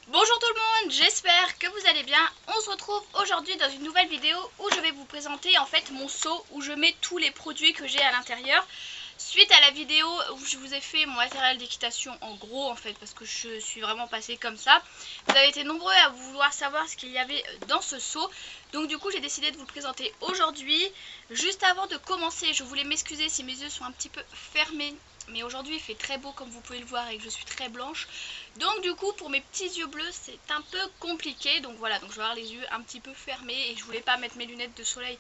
Bonjour tout le monde, j'espère que vous allez bien. On se retrouve aujourd'hui dans une nouvelle vidéo où je vais vous présenter en fait mon seau où je mets tous les produits que j'ai à l'intérieur. Suite à la vidéo où je vous ai fait mon matériel d'équitation en gros en fait parce que je suis vraiment passée comme ça, vous avez été nombreux à vouloir savoir ce qu'il y avait dans ce seau. Donc du coup j'ai décidé de vous le présenter aujourd'hui. Juste avant de commencer, je voulais m'excuser si mes yeux sont un petit peu fermés. Mais aujourd'hui il fait très beau comme vous pouvez le voir et que je suis très blanche. Donc du coup pour mes petits yeux bleus c'est un peu compliqué. Donc voilà, donc je vais avoir les yeux un petit peu fermés et je voulais pas mettre mes lunettes de soleil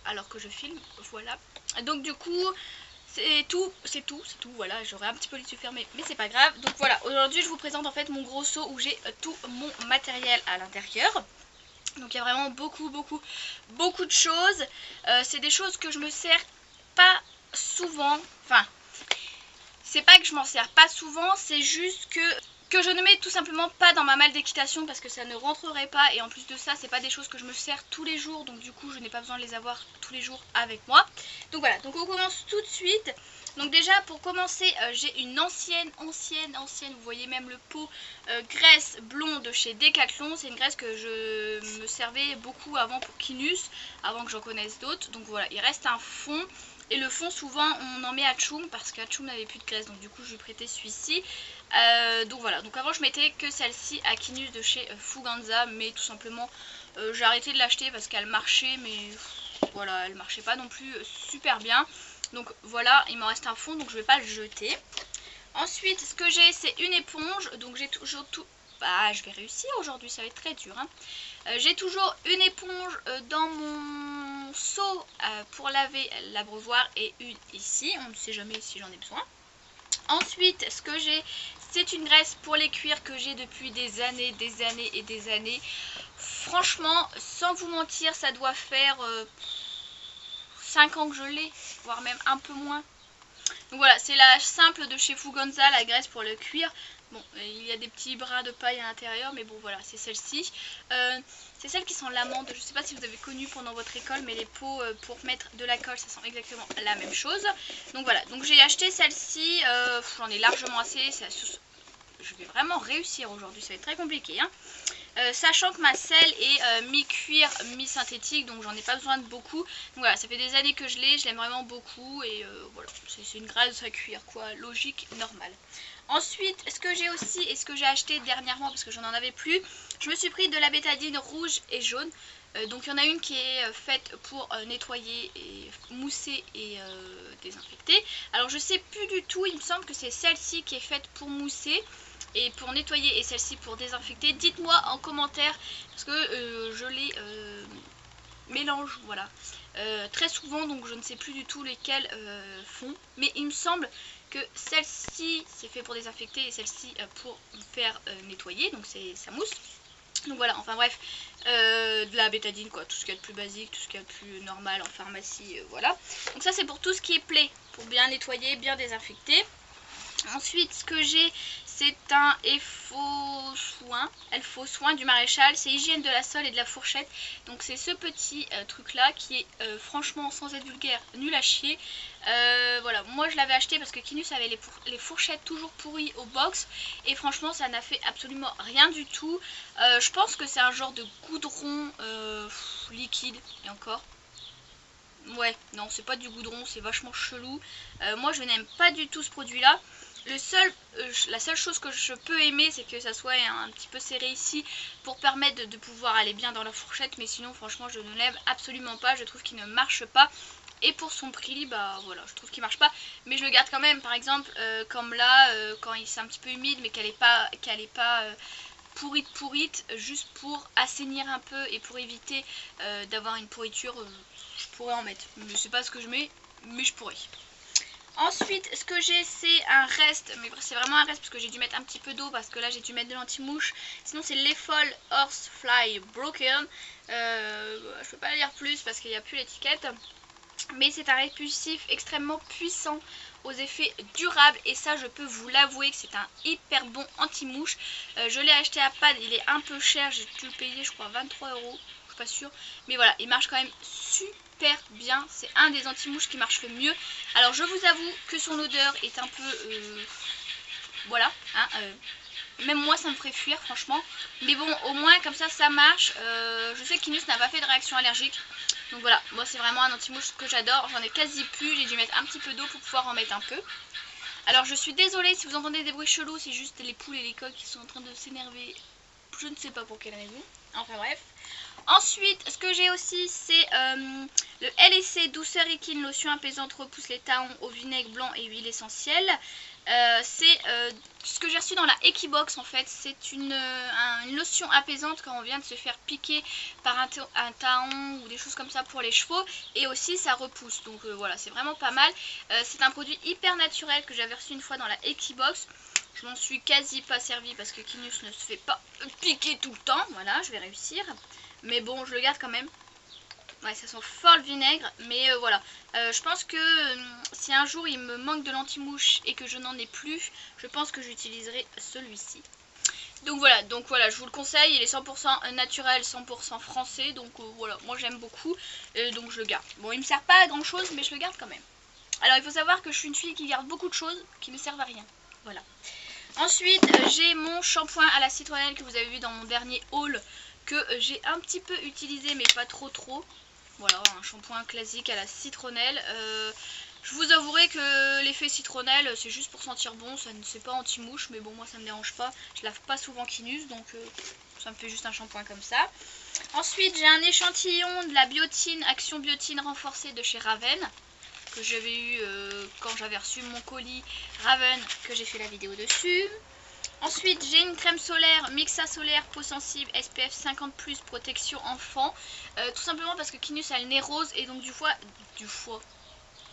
alors que je filme. Voilà. Donc du coup c'est tout, voilà, j'aurai un petit peu les yeux fermés mais c'est pas grave. Donc voilà, aujourd'hui je vous présente en fait mon gros seau où j'ai tout mon matériel à l'intérieur. Donc il y a vraiment beaucoup de choses. C'est des choses que je me sers pas souvent, enfin c'est pas que je m'en sers pas souvent, c'est juste que je ne mets tout simplement pas dans ma malle d'équitation parce que ça ne rentrerait pas, et en plus de ça c'est pas des choses que je me sers tous les jours, donc du coup je n'ai pas besoin de les avoir tous les jours avec moi. Donc voilà, donc on commence tout de suite. Donc déjà pour commencer j'ai une ancienne, vous voyez même le pot, graisse blonde chez Decathlon. C'est une graisse que je me servais beaucoup avant pour Kinus, avant que j'en connaisse d'autres. Donc voilà, il reste un fond. Et le fond souvent on en met à Tchoum parce qu'Atchoum n'avait plus de graisse, donc du coup je lui prêtais celui-ci. Donc voilà, donc avant je mettais que celle-ci à Kinus de chez Fuganza, mais tout simplement j'ai arrêté de l'acheter parce qu'elle marchait, mais voilà, elle marchait pas non plus super bien. Donc voilà, il m'en reste un fond, donc je vais pas le jeter. Ensuite ce que j'ai c'est une éponge, donc j'ai toujours tout... Bah je vais réussir aujourd'hui, ça va être très dur hein. J'ai toujours une éponge dans mon seau pour laver l'abreuvoir et une ici, on ne sait jamais si j'en ai besoin. Ensuite ce que j'ai c'est une graisse pour les cuirs que j'ai depuis des années et des années. Franchement sans vous mentir ça doit faire 5 ans que je l'ai, voire même un peu moins. Donc voilà, c'est la simple de chez Fuganza, la graisse pour le cuir. Bon, il y a des petits bras de paille à l'intérieur, mais bon voilà, c'est celle-ci. C'est celle qui sent l'amande. Je ne sais pas si vous avez connu pendant votre école, mais les pots pour mettre de la colle, ça sent exactement la même chose. Donc voilà, donc j'ai acheté celle-ci, j'en ai largement assez. Je vais vraiment réussir aujourd'hui, ça va être très compliqué hein. Sachant que ma selle est mi-cuir, mi-synthétique, donc j'en ai pas besoin de beaucoup. Donc voilà, ça fait des années que je l'aime vraiment beaucoup, et voilà, c'est une graisse à cuir quoi, logique, normale. Ensuite, ce que j'ai aussi et ce que j'ai acheté dernièrement parce que j'en en avais plus, je me suis pris de la bétadine rouge et jaune. Donc il y en a une qui est faite pour nettoyer et mousser et désinfecter. Alors je sais plus du tout, il me semble que c'est celle-ci qui est faite pour mousser et pour nettoyer et celle-ci pour désinfecter. Dites-moi en commentaire parce que je les mélange, voilà, très souvent, donc je ne sais plus du tout lesquels font, mais il me semble que celle-ci c'est fait pour désinfecter et celle-ci pour faire nettoyer, donc ça mousse. Donc voilà, enfin bref, de la bétadine quoi, tout ce qu'il y a de plus basique, tout ce qu'il y a de plus normal en pharmacie, voilà. Donc ça c'est pour tout ce qui est plaie, pour bien nettoyer, bien désinfecter. Ensuite ce que j'ai c'est un Elfo soin du maréchal, c'est hygiène de la sole et de la fourchette. Donc c'est ce petit truc là qui est franchement sans être vulgaire nul à chier. Voilà, moi je l'avais acheté parce que Kinus avait les fourchettes toujours pourries au box et franchement ça n'a fait absolument rien du tout. Je pense que c'est un genre de goudron liquide et encore. Ouais, non c'est pas du goudron, c'est vachement chelou. Moi je n'aime pas du tout ce produit là. La seule chose que je peux aimer c'est que ça soit un petit peu serré ici pour permettre de pouvoir aller bien dans la fourchette, mais sinon franchement je ne l'aime absolument pas, je trouve qu'il ne marche pas. Et pour son prix, bah voilà, je trouve qu'il marche pas, mais je le garde quand même. Par exemple, comme là, quand c'est un petit peu humide mais qu'elle est pas pourrite, juste pour assainir un peu et pour éviter d'avoir une pourriture, je pourrais en mettre. Je sais pas ce que je mets, mais je pourrais. Ensuite ce que j'ai c'est un reste, mais c'est vraiment un reste parce que j'ai dû mettre un petit peu d'eau parce que là j'ai dû mettre de l'anti-mouche. Sinon c'est l'Effol Horsefly Broken, je peux pas lire plus parce qu'il n'y a plus l'étiquette. Mais c'est un répulsif extrêmement puissant aux effets durables et ça je peux vous l'avouer que c'est un hyper bon anti-mouche. Je l'ai acheté à Pad, il est un peu cher, j'ai dû le payer je crois 23 €, je suis pas sûre. Mais voilà, il marche quand même super bien, c'est un des anti-mouches qui marche le mieux. Alors je vous avoue que son odeur est un peu... voilà, hein, même moi ça me ferait fuir franchement. Mais bon, au moins comme ça marche. Je sais que Kinus n'a pas fait de réaction allergique. Donc voilà, moi c'est vraiment un anti-mouche que j'adore. J'en ai quasi plus, j'ai dû mettre un petit peu d'eau pour pouvoir en mettre un peu. Alors je suis désolée si vous entendez des bruits chelous, c'est juste les poules et les coqs qui sont en train de s'énerver. Je ne sais pas pour quelle raison. Enfin bref. Ensuite, ce que j'ai aussi, c'est le LSC Douceur Equine Lotion apaisante repousse les taons au vinaigre blanc et huile essentielle. C'est ce que j'ai reçu dans la Equibox en fait. C'est une lotion apaisante quand on vient de se faire piquer par un taon ou des choses comme ça pour les chevaux. Et aussi ça repousse. Donc voilà, c'est vraiment pas mal. C'est un produit hyper naturel que j'avais reçu une fois dans la Equibox. Je m'en suis quasi pas servi parce que Kinus ne se fait pas piquer tout le temps. Voilà, je vais réussir. Mais bon, je le garde quand même. Ouais, ça sent fort le vinaigre. Mais voilà. Je pense que si un jour il me manque de l'anti-mouche et que je n'en ai plus, je pense que j'utiliserai celui-ci. Donc voilà, je vous le conseille. Il est 100% naturel, 100% français. Donc voilà, moi j'aime beaucoup. Donc je le garde. Bon, il me sert pas à grand chose, mais je le garde quand même. Alors il faut savoir que je suis une fille qui garde beaucoup de choses qui ne servent à rien. Voilà. Ensuite, j'ai mon shampoing à la citronnelle que vous avez vu dans mon dernier haul, que j'ai un petit peu utilisé mais pas trop. Voilà, un shampoing classique à la citronnelle. Je vous avouerai que l'effet citronnelle c'est juste pour sentir bon, ça ne c'est pas anti-mouche, mais bon moi ça me dérange pas. Je lave pas souvent Kinus, donc ça me fait juste un shampoing comme ça. Ensuite j'ai un échantillon de la biotine, Action Biotine renforcée de chez Raven, que j'avais eu quand j'avais reçu mon colis Raven, que j'ai fait la vidéo dessus. Ensuite j'ai une crème solaire Mixa Solaire peau sensible SPF 50+, protection enfant, tout simplement parce que Kinus a le nez rose et donc du foie,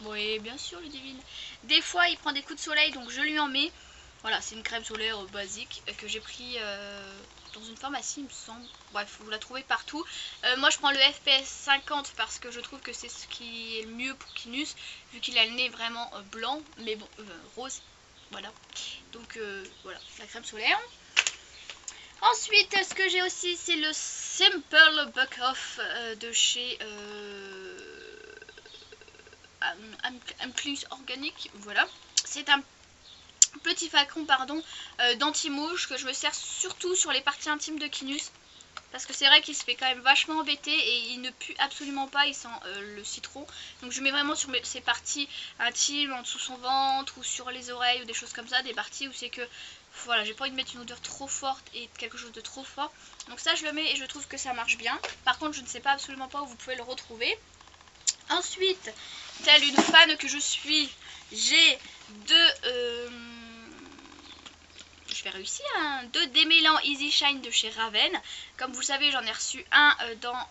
oui bien sûr le divine, des fois il prend des coups de soleil donc je lui en mets. Voilà, c'est une crème solaire basique que j'ai pris dans une pharmacie il me semble. Bref, vous la trouvez partout. Moi je prends le FPS 50 parce que je trouve que c'est ce qui est le mieux pour Kinus, vu qu'il a le nez vraiment blanc, mais bon, rose. Voilà, donc voilà, la crème solaire. Ensuite, ce que j'ai aussi, c'est le Simple Buck Off de chez Amplus Organique. Voilà, c'est un petit flacon d'anti-mouche que je me sers surtout sur les parties intimes de Kinus. Parce que c'est vrai qu'il se fait quand même vachement embêter et il ne pue absolument pas, il sent le citron. Donc je mets vraiment sur ses parties intimes, en dessous son ventre ou sur les oreilles ou des choses comme ça, des parties où c'est que voilà, j'ai pas envie de mettre une odeur trop forte et quelque chose de trop fort. Donc ça je le mets et je trouve que ça marche bien. Par contre je ne sais pas absolument pas où vous pouvez le retrouver. Ensuite, telle une fan que je suis, j'ai je vais réussir, deux démêlants Easy Shine de chez Raven. Comme vous le savez, j'en ai reçu un dans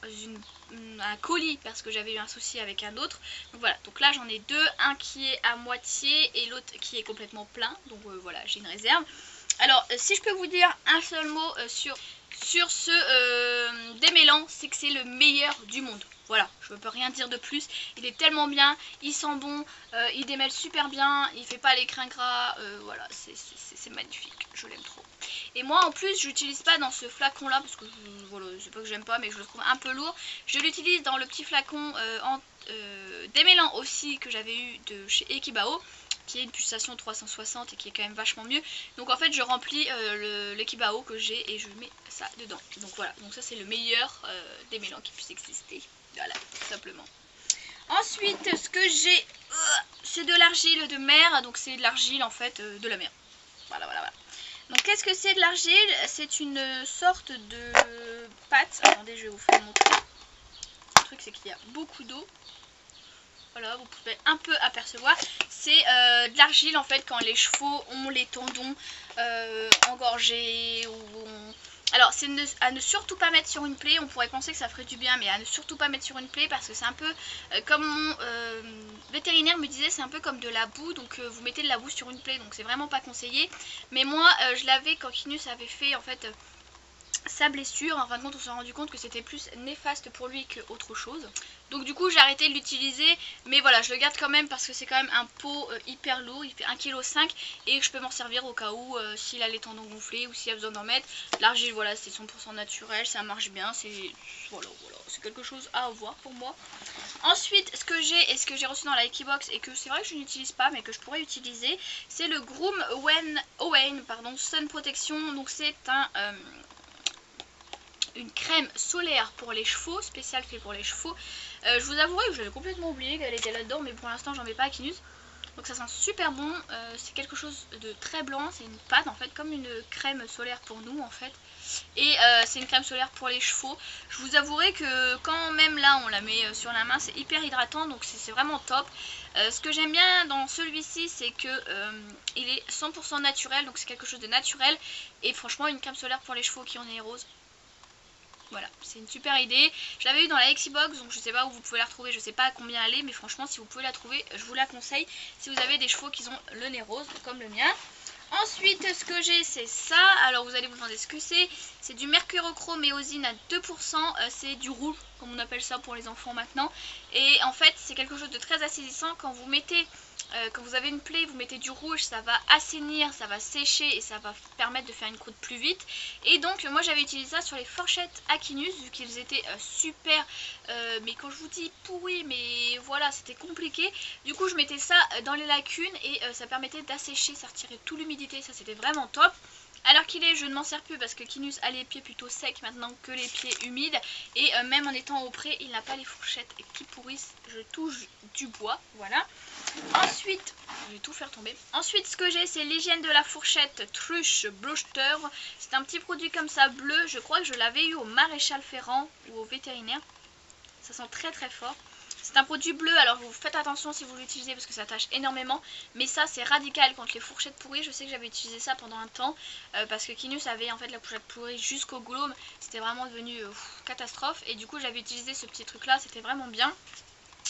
un colis parce que j'avais eu un souci avec un autre. Donc voilà, donc là j'en ai deux, un qui est à moitié et l'autre qui est complètement plein. Donc voilà, j'ai une réserve. Alors si je peux vous dire un seul mot sur ce démêlant, c'est que c'est le meilleur du monde. Voilà, je ne peux rien dire de plus. Il est tellement bien, il sent bon, il démêle super bien, il fait pas les crins gras, voilà, c'est magnifique, je l'aime trop. Et moi en plus, je l'utilise pas dans ce flacon là, parce que voilà, c'est pas que j'aime pas, mais je le trouve un peu lourd. Je l'utilise dans le petit flacon démêlant aussi que j'avais eu de chez Ekibao, qui est une pulsation 360 et qui est quand même vachement mieux. Donc en fait je remplis l'Ekibao que j'ai et je mets ça dedans. Donc voilà, donc ça c'est le meilleur démêlant qui puisse exister. Voilà, tout simplement. Ensuite ce que j'ai, c'est de l'argile de mer. Donc c'est de l'argile en fait de la mer. Voilà. Donc qu'est-ce que c'est de l'argile? C'est une sorte de pâte. Attendez, je vais vous faire montrer. Le truc c'est qu'il y a beaucoup d'eau. Voilà, vous pouvez un peu apercevoir. C'est de l'argile en fait quand les chevaux ont les tendons engorgés ou alors c'est à ne surtout pas mettre sur une plaie. On pourrait penser que ça ferait du bien, mais à ne surtout pas mettre sur une plaie parce que c'est un peu comme mon vétérinaire me disait, c'est un peu comme de la boue. Donc vous mettez de la boue sur une plaie, donc c'est vraiment pas conseillé. Mais moi je l'avais quand Kinus avait fait en fait sa blessure. En fin de compte on s'est rendu compte que c'était plus néfaste pour lui qu'autre chose. Donc du coup j'ai arrêté de l'utiliser, mais voilà je le garde quand même parce que c'est quand même un pot hyper lourd, il fait 1,5 kg et que je peux m'en servir au cas où s'il a les tendons gonflés ou s'il a besoin d'en mettre. L'argile voilà c'est 100% naturel, ça marche bien, c'est voilà, c'est quelque chose à avoir pour moi. Ensuite ce que j'ai et ce que j'ai reçu dans la Equibox et que c'est vrai que je n'utilise pas mais que je pourrais utiliser, c'est le Groom Owen Sun Protection. Donc c'est une crème solaire pour les chevaux, spéciale fait pour les chevaux. Je vous avouerai que j'avais complètement oublié qu'elle était là-dedans, mais pour l'instant j'en mets pas à Kinus. Donc ça sent super bon, c'est quelque chose de très blanc, c'est une pâte en fait, comme une crème solaire pour nous en fait. Et c'est une crème solaire pour les chevaux. Je vous avouerai que quand même là on la met sur la main, c'est hyper hydratant, donc c'est vraiment top. Ce que j'aime bien dans celui-ci, c'est que il est 100% naturel, donc c'est quelque chose de naturel. Et franchement une crème solaire pour les chevaux qui en est rose. Voilà, c'est une super idée. Je l'avais eu dans la Equibox, donc je sais pas où vous pouvez la retrouver, je sais pas à combien elle est, mais franchement si vous pouvez la trouver, je vous la conseille si vous avez des chevaux qui ont le nez rose, comme le mien. Ensuite, ce que j'ai, c'est ça. Alors vous allez vous demander ce que c'est. C'est du mercurochrome éosine à 2%, c'est du rouge, comme on appelle ça pour les enfants maintenant. Et en fait, c'est quelque chose de très assaisissant. Quand vous mettez... quand vous avez une plaie, vous mettez du rouge, ça va assainir, ça va sécher et ça va permettre de faire une croûte plus vite. Et donc moi j'avais utilisé ça sur les fourchettes Akinus, vu qu'ils étaient super, mais quand je vous dis pourris, mais voilà c'était compliqué. Du coup je mettais ça dans les lacunes et ça permettait d'assécher, ça retirait tout l'humidité, ça c'était vraiment top. Alors qu'il est, je ne m'en sers plus parce que Kinus a les pieds plutôt secs maintenant que les pieds humides. Et même en étant au pré, il n'a pas les fourchettes qui pourrissent. Je touche du bois, voilà. Ensuite, je vais tout faire tomber. Ensuite, ce que j'ai, c'est l'hygiène de la fourchette Truche Blochter. C'est un petit produit comme ça bleu. Je crois que je l'avais eu au Maréchal Ferrand ou au vétérinaire. Ça sent très très fort. C'est un produit bleu, alors vous faites attention si vous l'utilisez parce que ça tâche énormément. Mais ça c'est radical contre les fourchettes pourries. Je sais que j'avais utilisé ça pendant un temps parce que Kinus avait en fait la fourchette pourrie jusqu'au glaume. C'était vraiment devenu catastrophe. Et du coup j'avais utilisé ce petit truc là, c'était vraiment bien.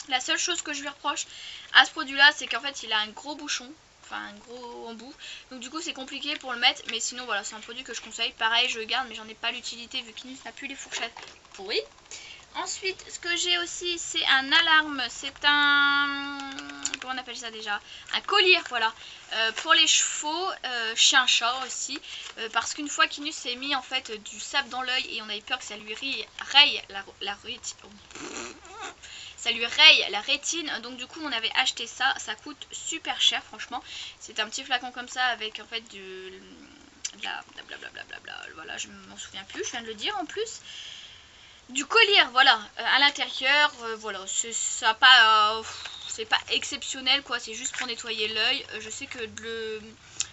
La seule chose que je lui reproche à ce produit là, c'est qu'en fait il a un gros bouchon. Enfin un gros embout. Donc du coup c'est compliqué pour le mettre. Mais sinon voilà, c'est un produit que je conseille. Pareil je le garde mais j'en ai pas l'utilité vu Kinus n'a plus les fourchettes pourries. Ensuite, ce que j'ai aussi, c'est un alarme. C'est un... comment on appelle ça déjà? Un collier, voilà. Pour les chevaux, chien-chat aussi. Parce qu'une fois Kinus s'est mis en fait du sable dans l'œil et on avait peur que ça lui raye la rétine. Donc du coup on avait acheté ça. Ça coûte super cher franchement. C'est un petit flacon comme ça avec en fait voilà, je m'en souviens plus, je viens de le dire en plus. Du collier, voilà, à l'intérieur, voilà, c'est pas exceptionnel quoi, c'est juste pour nettoyer l'œil. Je sais que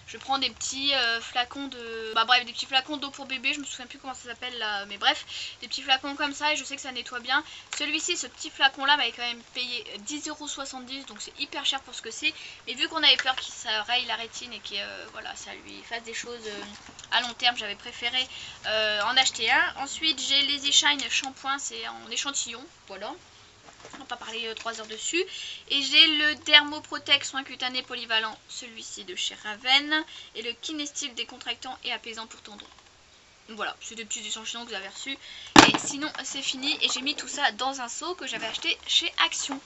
je prends des petits flacons de... bref, des petits flacons d'eau pour bébé, je me souviens plus comment ça s'appelle là, mais bref, des petits flacons comme ça et je sais que ça nettoie bien. Celui-ci, ce petit flacon là m'avait quand même payé 10,70 €, donc c'est hyper cher pour ce que c'est. Mais vu qu'on avait peur qu'il raye la rétine et que voilà, ça lui fasse des choses à long terme, j'avais préféré en acheter un. Ensuite, j'ai les E-Shine shampoing, c'est en échantillon, voilà. On va pas parler 3 heures dessus. Et j'ai le Dermoprotect soin cutané polyvalent, celui-ci de chez Raven. Et le Kinestil décontractant et apaisant pour tendons. Voilà, c'est des petits échantillons que vous avez reçus. Et sinon, c'est fini. Et j'ai mis tout ça dans un seau que j'avais acheté chez Action.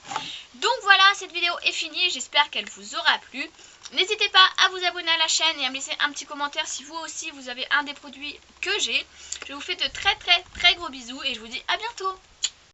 Donc voilà, cette vidéo est finie. J'espère qu'elle vous aura plu. N'hésitez pas à vous abonner à la chaîne et à me laisser un petit commentaire si vous aussi vous avez un des produits que j'ai. Je vous fais de très gros bisous et je vous dis à bientôt.